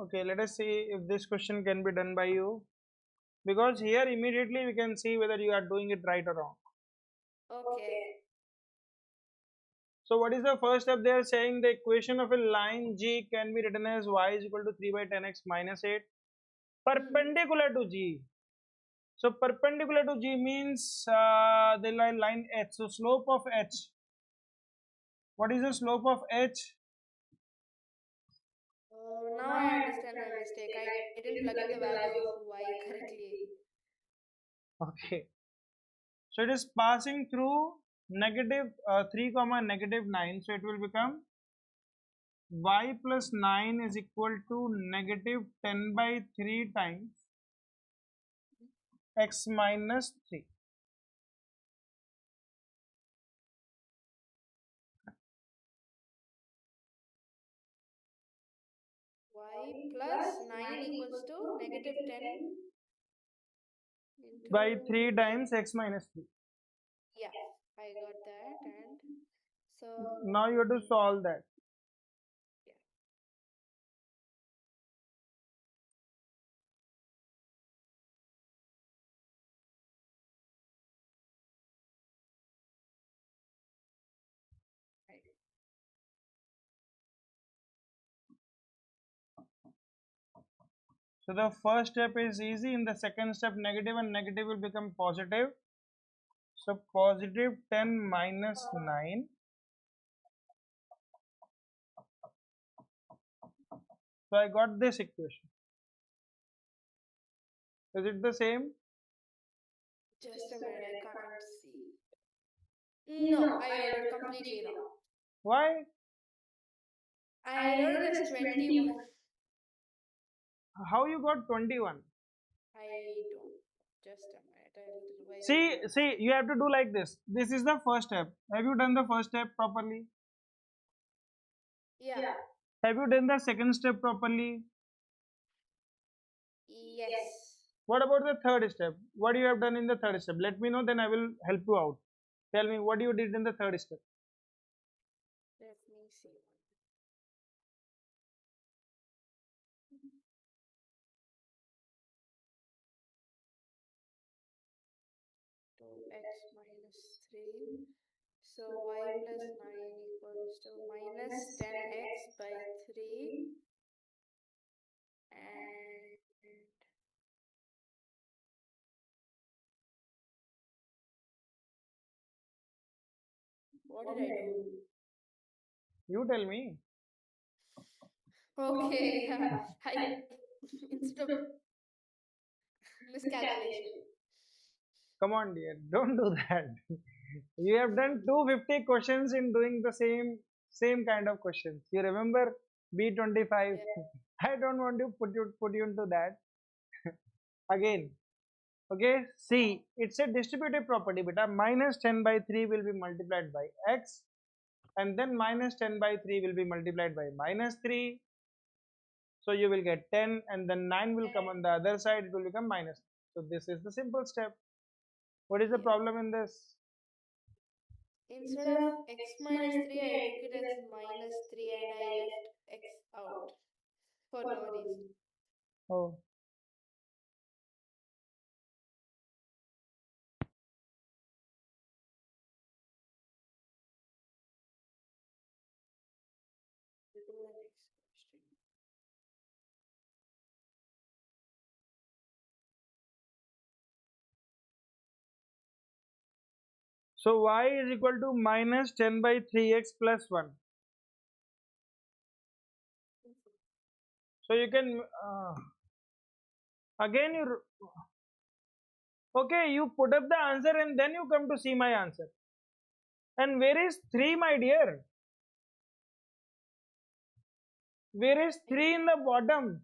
Speaker 2: Okay, let us see if this question can be done by you. Because here immediately we can see whether you are doing it right or wrong.
Speaker 1: Okay.
Speaker 2: So what is the first step? They are saying the equation of a line G can be written as y is equal to 3 by 10x minus 8
Speaker 1: Hmm.
Speaker 2: perpendicular to G. So perpendicular to G means the line H. So slope of H. What is the slope of H?
Speaker 1: Now I understand my mistake. I didn't plug in the value of y correctly.
Speaker 2: Okay. So it is passing through negative 3 comma negative 9. So it will become y plus 9 is equal to negative 10 by 3 times x minus 3.
Speaker 1: Y plus 9 equals to -10
Speaker 2: By
Speaker 1: into
Speaker 2: 3
Speaker 1: 10.
Speaker 2: times x minus 3.
Speaker 1: Yeah, I got that. And so,
Speaker 2: Now you have to solve that.
Speaker 1: yeah, right.
Speaker 2: So the first step is easy. In the second step, negative and negative will become positive. So positive 10 minus 9. So I got this equation. Is it the same?
Speaker 1: Just a minute, I can't see. No, I wrote it completely wrong.
Speaker 2: Why?
Speaker 1: I wrote it as 21.
Speaker 2: How you got 21?
Speaker 1: I don't. Just a minute, I'll revise it once.
Speaker 2: See, you have to do like this. This is the first step. Have you done the first step properly?
Speaker 1: Yeah,
Speaker 2: Have you done the second step properly?
Speaker 1: yes.
Speaker 2: What about the third step? What you have done in the third step? Let me know, then I will help you out. Tell me what you did in the third step.
Speaker 1: Let me see. 2x minus 3. So y plus 9 equals to minus 10x by 3. And what did I do?
Speaker 2: You tell me.
Speaker 1: Okay, yeah. I instead of miscalculation.
Speaker 2: Come on, dear, don't do that. You have done 250 questions in doing the same kind of questions. You remember B25?
Speaker 1: Yeah.
Speaker 2: I don't want to put you into that again. Okay, see, it's a distributive property, beta. Minus 10 by 3 will be multiplied by x, and then minus 10 by 3 will be multiplied by minus 3. So you will get 10, and then 9 will come on the other side, it will become minus. So this is the simple step. What is the
Speaker 1: Yeah.
Speaker 2: problem in this?
Speaker 1: Instead of x minus 3, I took it as minus 3 and I left x out for no reason.
Speaker 2: Oh,
Speaker 1: Do the next question.
Speaker 2: so y is equal to minus 10 by 3x plus 1. So you can, again you, okay, you put up the answer and then you come to see my answer. And where is 3, my dear? Where is 3 in the bottom?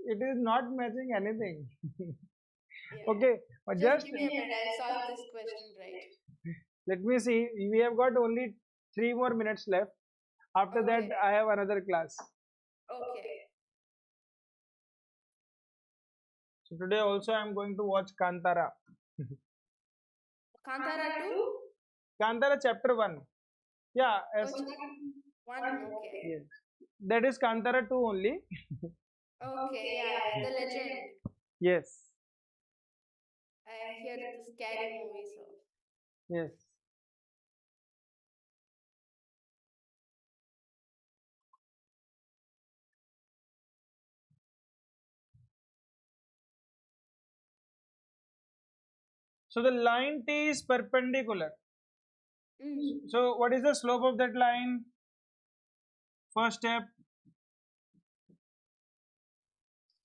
Speaker 2: It is not matching anything.
Speaker 1: Yeah.
Speaker 2: Okay, but
Speaker 1: Just
Speaker 2: just
Speaker 1: give me a minute. I'll solve this question right.
Speaker 2: let me see. We have got only 3 more minutes left. After that,
Speaker 1: Okay.
Speaker 2: I have another class.
Speaker 1: Okay.
Speaker 2: So today also I am going to watch Kantara.
Speaker 1: Kantara 2?
Speaker 2: Kantara chapter 1. Yeah,
Speaker 1: Oh, 1. Okay.
Speaker 2: yes. That is Kantara 2 only.
Speaker 1: Okay. Yeah, yeah. The legend.
Speaker 2: Yes.
Speaker 1: I hear it's a scary movie, so.
Speaker 2: Yes. So the line T is perpendicular.
Speaker 1: Mm.
Speaker 2: So what is the slope of that line? First step.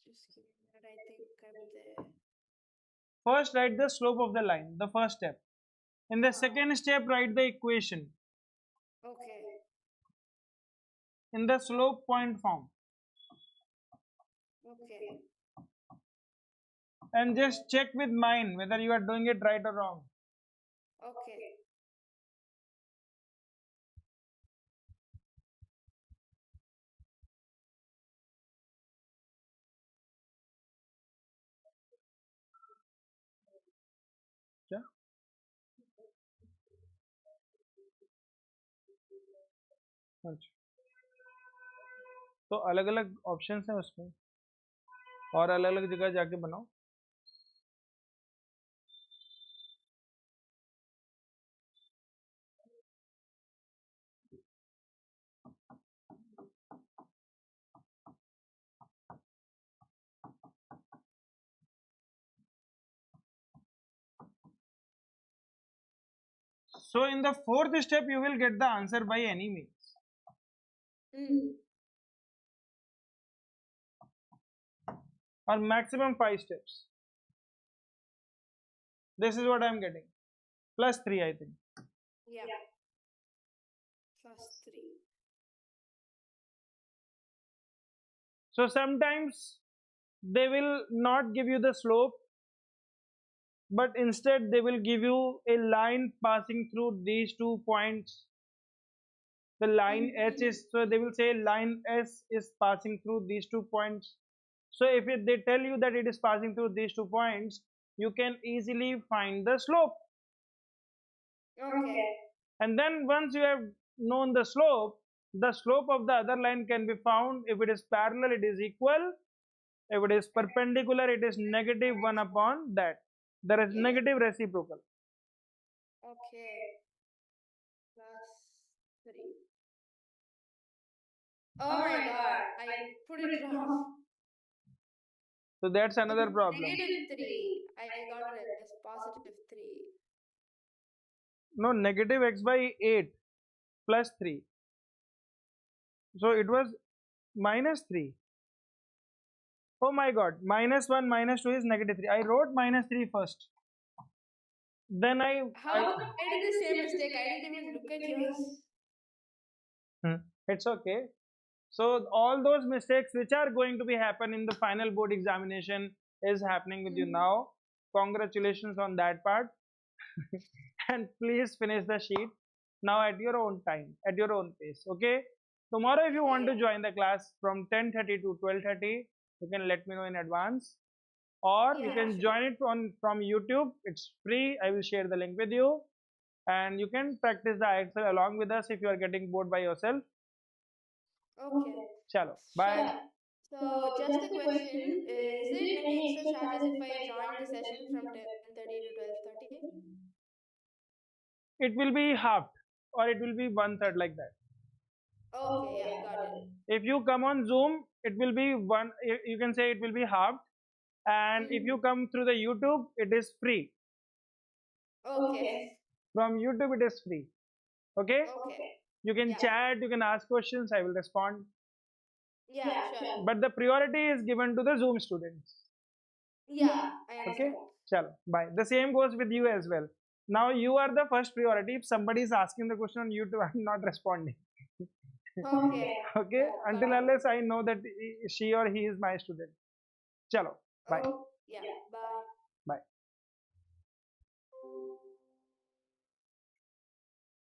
Speaker 1: Just give me a minute. I think I'm there.
Speaker 2: First write the slope of the line. The first step. In the second step, write the equation
Speaker 1: Okay.
Speaker 2: in the slope point form.
Speaker 1: Okay.
Speaker 2: And just check with mine whether you are doing it right or wrong.
Speaker 1: Okay.
Speaker 2: अच्छा, तो अलग अलग options हैं उसमें और अलग अलग जगह जाके बनाओ। So in the fourth step, you will get the answer by any means,
Speaker 1: Mm.
Speaker 2: or maximum 5 steps. This is what I am getting. Plus 3, I think.
Speaker 1: Yeah. +3.
Speaker 2: So sometimes they will not give you the slope, but instead they will give you a line passing through these 2 points. The line H
Speaker 1: Mm.
Speaker 2: is, so they will say line S is passing through these 2 points. So if they tell you that it is passing through these 2 points, you can easily find the slope.
Speaker 1: Okay.
Speaker 2: And then once you have known the slope of the other line can be found. If it is parallel, it is equal. If it is perpendicular, it is -1 upon that. There is
Speaker 1: Yes.
Speaker 2: negative reciprocal.
Speaker 1: Okay. +3. Oh my God, I put it wrong.
Speaker 2: So that's
Speaker 1: It's
Speaker 2: another problem.
Speaker 1: -3. I got it as +3.
Speaker 2: No, negative x by 8 plus 3. So it was -3. Oh my god, -1 -2 is -3. I wrote -3 first. Then
Speaker 1: How come I did the same mistake? I didn't even look at yours.
Speaker 2: Hmm, it's okay. So all those mistakes which are going to be happen in the final board examination is happening with you
Speaker 1: Mm.
Speaker 2: now. Congratulations on that part. And please finish the sheet now at your own time, at your own pace. Okay. Tomorrow, if you want to
Speaker 1: Okay.
Speaker 2: join the class from 10:30 to 12:30, you can let me know in advance, or you
Speaker 1: Yeah,
Speaker 2: can
Speaker 1: sure.
Speaker 2: join it on from YouTube. It's free. I will share the link with you, and you can practice the Excel along with us if you are getting bored by yourself.
Speaker 1: Okay.
Speaker 2: Chalo,
Speaker 1: Sure.
Speaker 2: bye.
Speaker 1: So just a question, is it any extra charges if I join the session from 10:30 to 12:30?
Speaker 2: It will be halved, or it will be one third, like that.
Speaker 1: Okay, yeah, got it.
Speaker 2: If you come on Zoom, it will be one. You can say it will be halved, and if
Speaker 1: Mm.
Speaker 2: you come through the YouTube, it is free.
Speaker 1: Okay.
Speaker 2: From YouTube, it is free. Okay.
Speaker 1: Okay.
Speaker 2: You can
Speaker 1: Yeah.
Speaker 2: chat. You can ask questions. I will respond.
Speaker 1: Yeah, sure.
Speaker 2: But the priority is given to the Zoom students.
Speaker 1: Yeah, I
Speaker 2: Okay.
Speaker 1: understand.
Speaker 2: Chalo, bye. The same goes with you as well. Now you are the first priority. If somebody is asking the question on YouTube, I'm not responding.
Speaker 1: Okay.
Speaker 2: Okay.
Speaker 1: Yeah, got
Speaker 2: Until
Speaker 1: it.
Speaker 2: unless I know that she or he is my student. Chalo, bye.
Speaker 1: Oh, yeah. Bye.
Speaker 2: Bye.